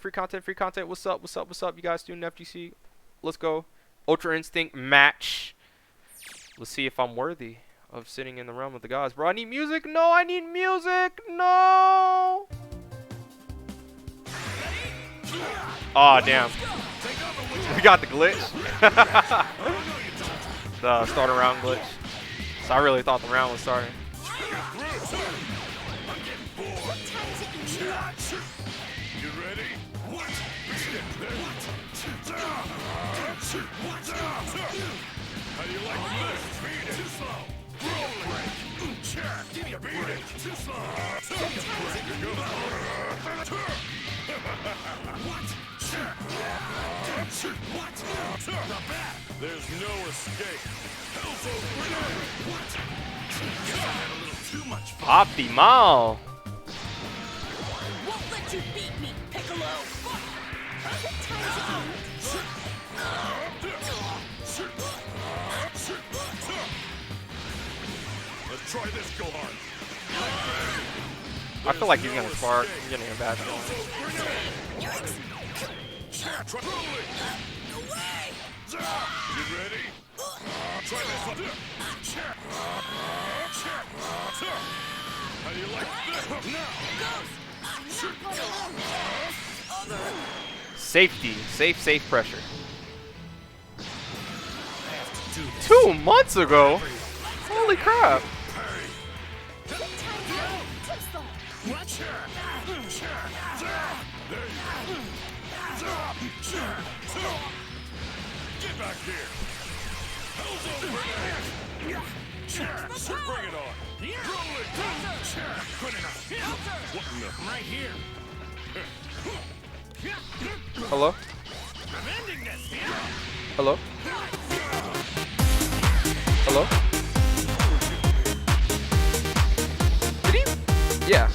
Free content, free content. What's up? What's up? What's up? You guys doing FGC? Let's go. Ultra Instinct match. Let's see if I'm worthy of sitting in the realm of the gods. Bro, I need music. No, I need music. No. Oh, damn. We got the glitch. The start around glitch. So I really thought the round was starting. You ready? How do you like this? Beat it. Too slow. Rolling. Give me a beat it. Too slow. Not bad. There's no escape. Guess I had a little too much fun. Optimal. Won't let you beat me, Piccolo! Let's try this, go hard. I feel like he's gonna spark. He's getting a bad feeling. You ready? Try this one. How do you like this? Safety. Safe pressure. 2 months ago? Holy crap. Get back here. Bring it on. Roll it. Good enough. What in the? Right here. Hello? I'm ending this. Hello? Hello? Did he? Yeah.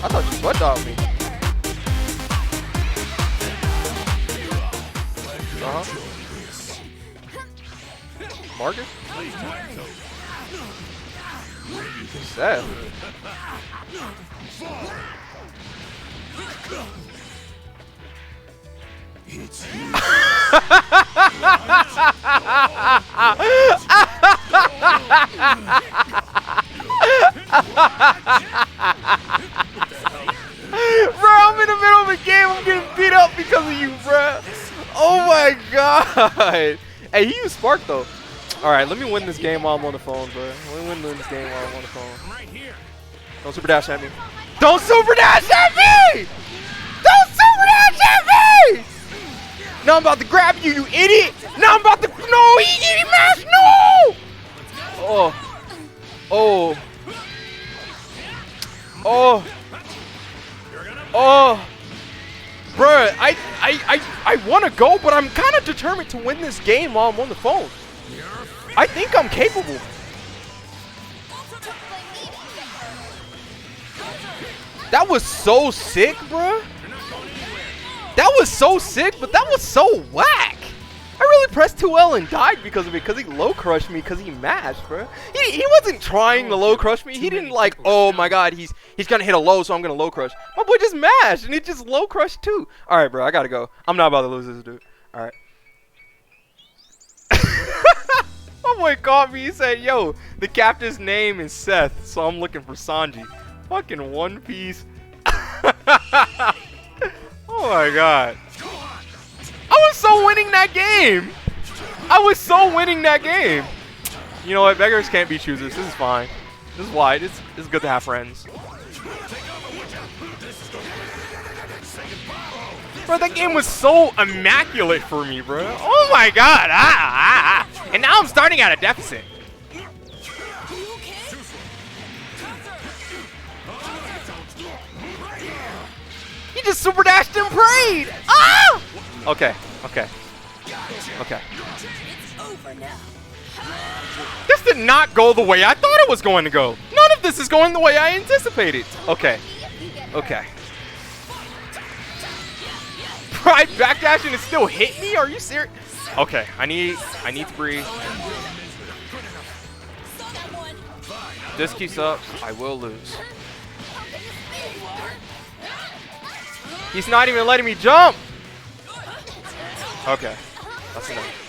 I thought you butt dogged me. Marcus? Sad. Bro, I'm in the middle of a game. I'm getting beat up because of you, bro. Oh my god. Hey, he used Spark though. All right, let me win this game while I'm on the phone, bro. Let me win this game while I'm on the phone. Right here. Don't super dash at me. Don't super dash at me! Don't super dash at me! Now I'm about to grab you, you idiot! Now I'm about to. No, he mashed. No! Oh. Oh. Oh. Oh. Bruh, I want to go, but I'm kind of determined to win this game while I'm on the phone. I think I'm capable. That was so sick, bruh. That was so sick, but that was so whack. I really pressed 2L and died because of it, because he low crushed me, because he mashed, bruh. He wasn't trying to low crush me. He didn't like, oh my god, he's gonna hit a low, so I'm gonna low crush. My boy just mashed, and he just low crushed too. All right, bro, I gotta go. I'm not about to lose this dude. All right. My boy called me. He said, yo, the captain's name is Seth, so I'm looking for Sanji. Fucking One Piece. Oh my god. I was so winning that game. I was so winning that game. You know what? Beggars can't be choosers. This is fine. This is why. This is good to have friends. Bro, that game was so immaculate for me, bro. Oh my god. And now I'm starting at a deficit. He just super dashed and prayed. Ah! Okay. This did not go the way I thought it was going to go. None of this is going the way I anticipated. Okay. Pride backdash and it still hit me? Are you serious? Okay, I need to breathe. This keeps up, I will lose. He's not even letting me jump. Okay. That's enough.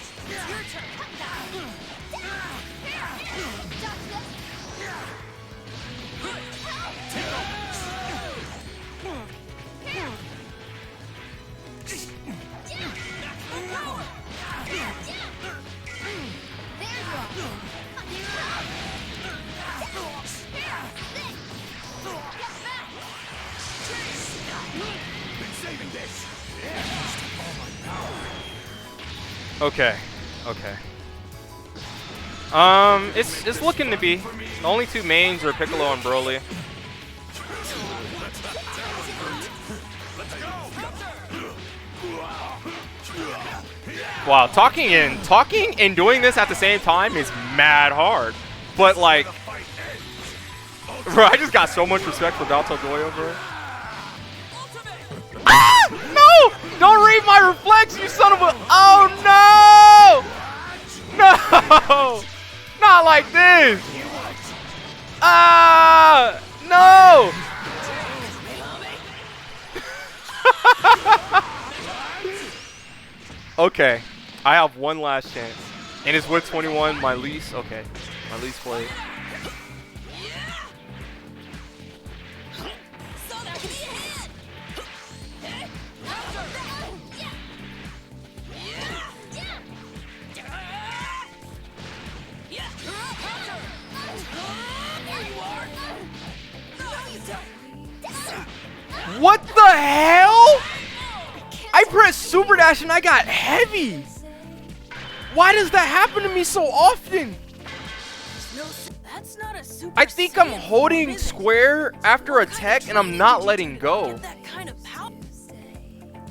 Okay. Okay. It's looking to be. The only two mains are Piccolo and Broly. Wow, talking and doing this at the same time is mad hard. But like, bro, I just got so much respect for Dalto Goyo, bro. Ah! No! Don't read my reflex, you son of a... Oh, no! No! Not like this! Ah! No! Okay. I have one last chance. And it's with 21, my least. Okay. My least play. What the hell? I pressed super dash and I got heavy. Why does that happen to me so often? I think I'm holding square after attack and I'm not letting go.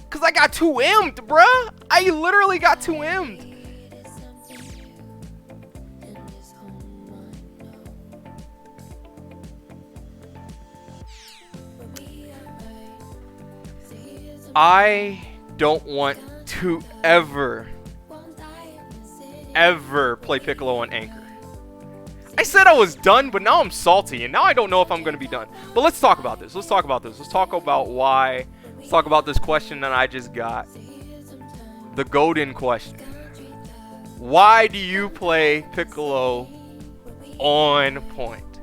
Cause I got 2M'd, bruh. I literally got 2M'd. I don't want to ever play Piccolo on Anchor. I said I was done, but now I'm salty, and now I don't know if I'm going to be done. But let's talk about this. Let's talk about this. Let's talk about why. Let's talk about this question that I just got. The golden question. Why do you play Piccolo on point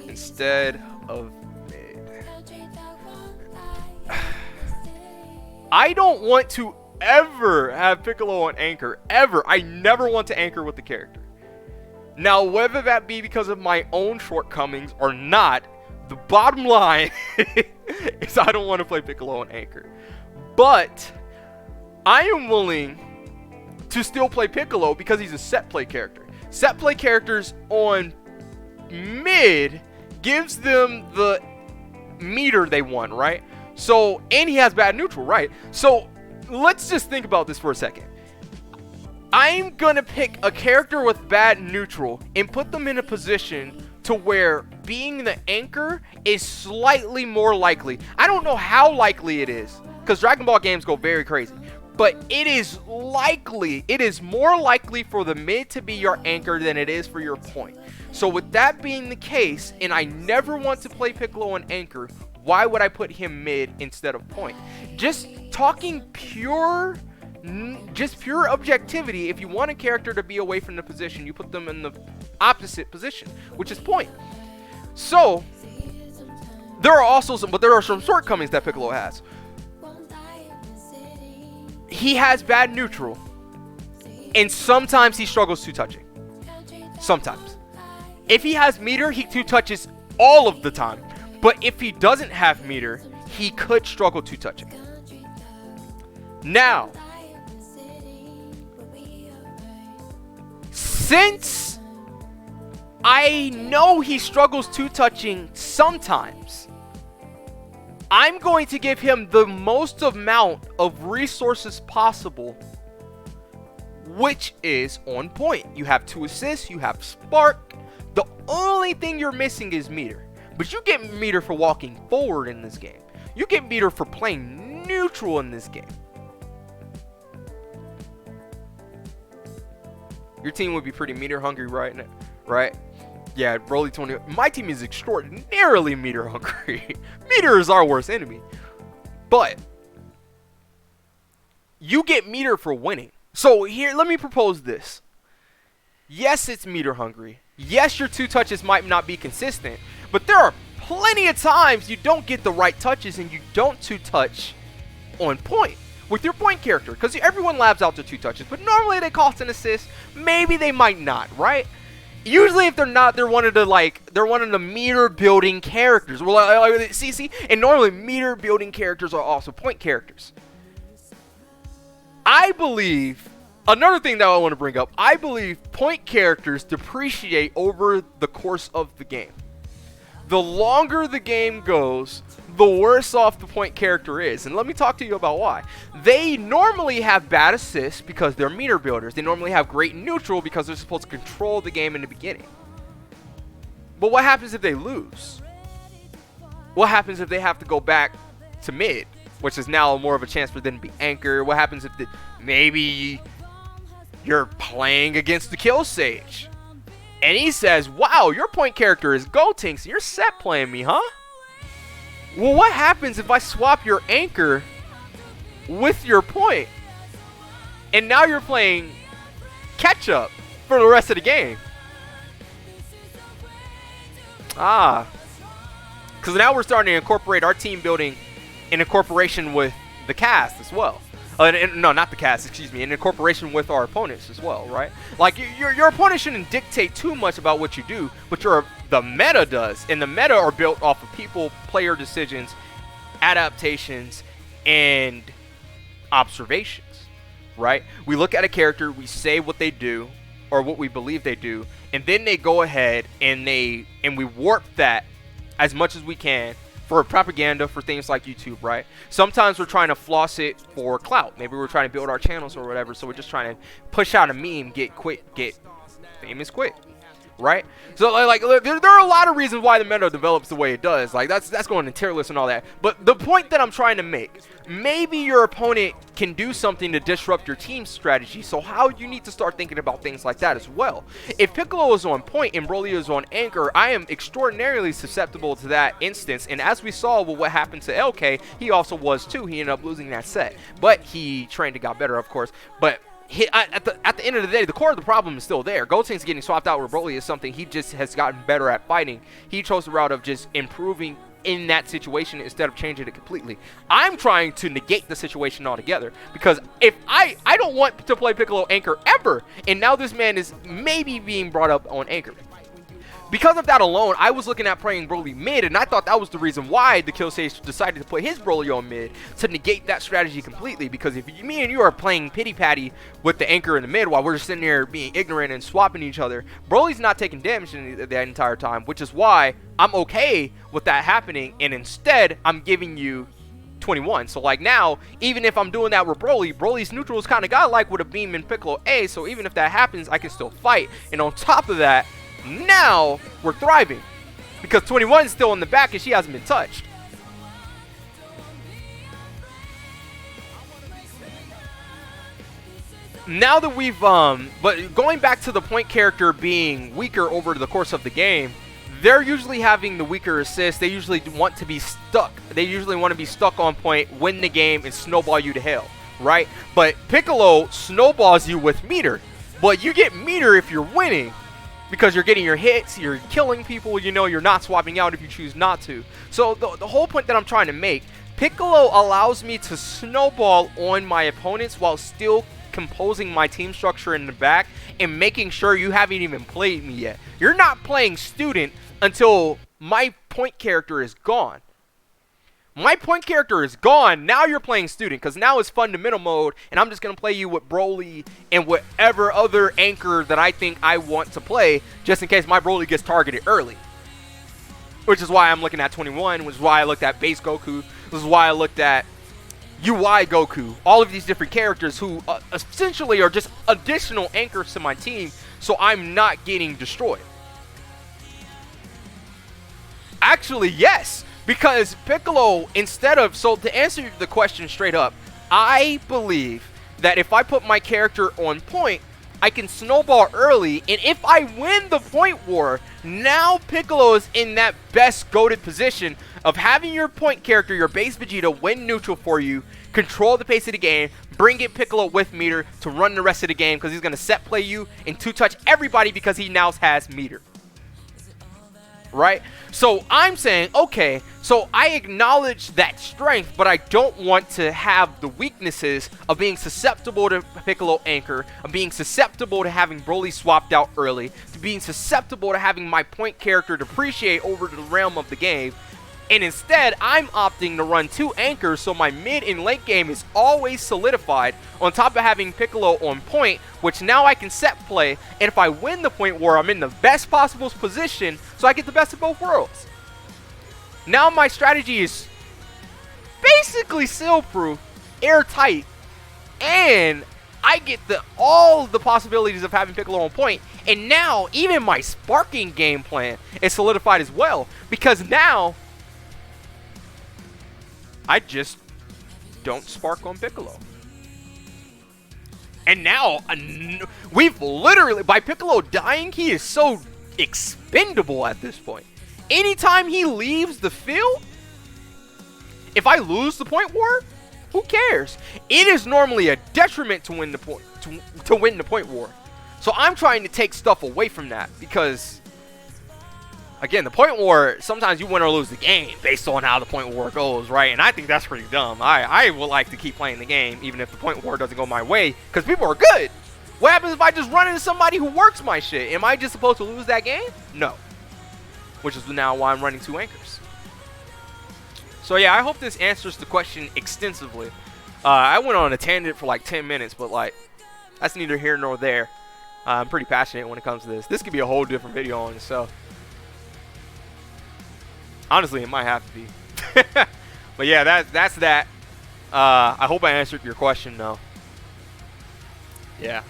instead of mid? I don't want to ever have Piccolo on Anchor, ever. I never want to anchor with the character. Now, whether that be because of my own shortcomings or not, the bottom line is I don't want to play Piccolo on Anchor. But I am willing to still play Piccolo because he's a set play character. Set play characters on mid gives them the meter they want, right? So, and he has bad neutral, right? So, let's just think about this for a second. I'm going to pick a character with bad neutral and put them in a position to where being the anchor is slightly more likely. I don't know how likely it is, because Dragon Ball games go very crazy. But it is likely, it is more likely for the mid to be your anchor than it is for your point. So with that being the case, and I never want to play Piccolo on anchor, why would I put him mid instead of point? Just talking pure objectivity, if you want a character to be away from the position, you put them in the opposite position, which is point. So, there are some shortcomings that Piccolo has. He has bad neutral, and sometimes he struggles 2-touching. Sometimes. If he has meter, he 2-touches all of the time. But if he doesn't have meter, he could struggle 2-touching. Now, since I know he struggles 2-touching sometimes, I'm going to give him the most amount of resources possible, which is on point. You have 2 assists, you have spark. The only thing you're missing is meter. But you get meter for walking forward in this game. You get meter for playing neutral in this game. Your team would be pretty meter hungry right now, right? Yeah, Broly 20. My team is extraordinarily meter hungry. Meter is our worst enemy. But you get meter for winning. So here, let me propose this. Yes, it's meter hungry. Yes, your 2 touches might not be consistent, but there are plenty of times you don't get the right touches and you don't 2 touch on point with your point character, because everyone labs out their 2 touches, but normally they cost an assist. Maybe they might not, right? Usually if they're not, they're one of the meter building characters. Well, see, and normally meter building characters are also point characters. I believe, another thing that I want to bring up, I believe point characters depreciate over the course of the game. The longer the game goes, the worse off the point character is. And let me talk to you about why. They normally have bad assists because they're meter builders. They normally have great neutral because they're supposed to control the game in the beginning. But what happens if they lose? What happens if they have to go back to mid, which is now more of a chance for them to be anchor? What happens if maybe you're playing against the kill sage and he says, wow, your point character is Gotenks, you're set playing me, huh? Well, what happens if I swap your anchor with your point? And now you're playing catch up for the rest of the game. Because now we're starting to incorporate our team building in incorporation with the cast as well. No, not the cast, excuse me, in incorporation with our opponents as well, right? Like, your opponent shouldn't dictate too much about what you do, but the meta does. And the meta are built off of people, player decisions, adaptations, and observations, right? We look at a character, we say what they do, or what we believe they do, and then they go ahead and we warp that as much as we can for propaganda, for things like YouTube, right? Sometimes we're trying to floss it for clout. Maybe we're trying to build our channels or whatever, so we're just trying to push out a meme, get famous quick, right? So like there are a lot of reasons why the meta develops the way it does. Like that's going to tier lists and all that. But the point that I'm trying to make, maybe your opponent can do something to disrupt your team's strategy, so how you need to start thinking about things like that as well. If Piccolo is on point and Broly is on anchor, I am extraordinarily susceptible to that instance, and as we saw with what happened to LK, he also was too. He ended up losing that set, but he trained and got better, of course. But at the end of the day, the core of the problem is still there. Gotenks getting swapped out with Broly is something he just has gotten better at fighting. He chose the route of just improving in that situation instead of changing it completely. I'm trying to negate the situation altogether, because if I don't want to play Piccolo anchor ever, and now this man is maybe being brought up on anchor. Because of that alone, I was looking at playing Broly mid, and I thought that was the reason why the kill stage decided to put his Broly on mid, to negate that strategy completely. Because if me and you are playing pity patty with the anchor in the mid while we're just sitting there being ignorant and swapping each other, Broly's not taking damage that entire time, which is why I'm okay with that happening, and instead I'm giving you 21. So like now, even if I'm doing that with Broly's neutral is kind of godlike with a beam in Piccolo A, so even if that happens, I can still fight. And on top of that, now we're thriving, because 21 is still in the back and she hasn't been touched. Now that we've but going back to the point character being weaker over the course of the game, they're usually having the weaker assist. They usually want to be stuck. They usually want to be stuck on point, win the game, and snowball you to hell, right? But Piccolo snowballs you with meter, but you get meter if you're winning, because you're getting your hits, you're killing people, you know, you're not swapping out if you choose not to. So the whole point that I'm trying to make, Piccolo allows me to snowball on my opponents while still composing my team structure in the back and making sure you haven't even played me yet. You're not playing student until my point character is gone. My point character is gone. Now you're playing student, because now it's fundamental mode, and I'm just going to play you with Broly and whatever other anchor that I think I want to play, just in case my Broly gets targeted early. Which is why I'm looking at 21, which is why I looked at base Goku, this is why I looked at UI Goku. All of these different characters who essentially are just additional anchors to my team, so I'm not getting destroyed. Actually, yes. Because Piccolo, so to answer the question straight up, I believe that if I put my character on point, I can snowball early, and if I win the point war, now Piccolo is in that best goated position of having your point character, your base Vegeta, win neutral for you, control the pace of the game, bring in Piccolo with meter to run the rest of the game because he's going to set play you and two-touch everybody because he now has meter. Right? So I'm saying, okay, so I acknowledge that strength, but I don't want to have the weaknesses of being susceptible to Piccolo Anchor, of being susceptible to having Broly swapped out early, to being susceptible to having my point character depreciate over the realm of the game. And instead, I'm opting to run 2 anchors so my mid and late game is always solidified, on top of having Piccolo on point, which now I can set play, and if I win the point war, I'm in the best possible position, so I get the best of both worlds. Now my strategy is basically seal-proof, airtight, and I get all the possibilities of having Piccolo on point, and now even my sparking game plan is solidified as well, because now I just don't spark on Piccolo. And now, we've literally, by Piccolo dying, he is so expendable at this point. Anytime he leaves the field, if I lose the point war, who cares? It is normally a detriment to win the point, to win the point war. So I'm trying to take stuff away from that because, again, the point war, sometimes you win or lose the game based on how the point war goes, right? And I think that's pretty dumb. I would like to keep playing the game even if the point war doesn't go my way because people are good. What happens if I just run into somebody who works my shit? Am I just supposed to lose that game? No. Which is now why I'm running 2 anchors. So yeah, I hope this answers the question extensively. I went on a tangent for like 10 minutes, but like, that's neither here nor there. I'm pretty passionate when it comes to this. This could be a whole different video on itself. Honestly, it might have to be. But yeah, that's that. I hope I answered your question, though. Yeah.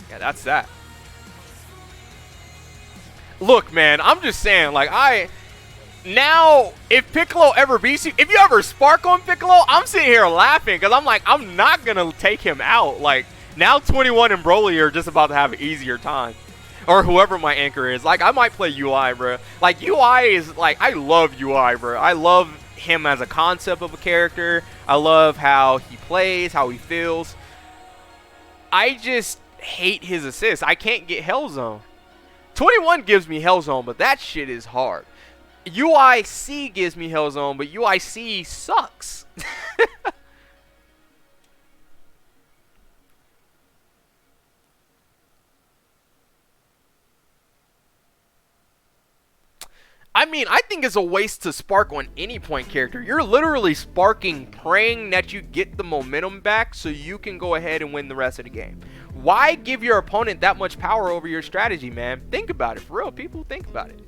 Yeah, that's that. Look, man, I'm just saying, like, now, if Piccolo ever beats you, if you ever spark on Piccolo, I'm sitting here laughing because I'm like, I'm not going to take him out. Like, now 21 and Broly are just about to have an easier time. Or whoever my anchor is. Like, I might play UI, bro. Like, UI is, like, I love UI, bro. I love him as a concept of a character. I love how he plays, how he feels. I just hate his assist. I can't get Hell Zone. 21 gives me Hell Zone, but that shit is hard. UIC gives me Hell Zone, but UIC sucks. I mean, I think it's a waste to spark on any point character. You're literally sparking, praying that you get the momentum back so you can go ahead and win the rest of the game. Why give your opponent that much power over your strategy, man? Think about it. For real, people, think about it.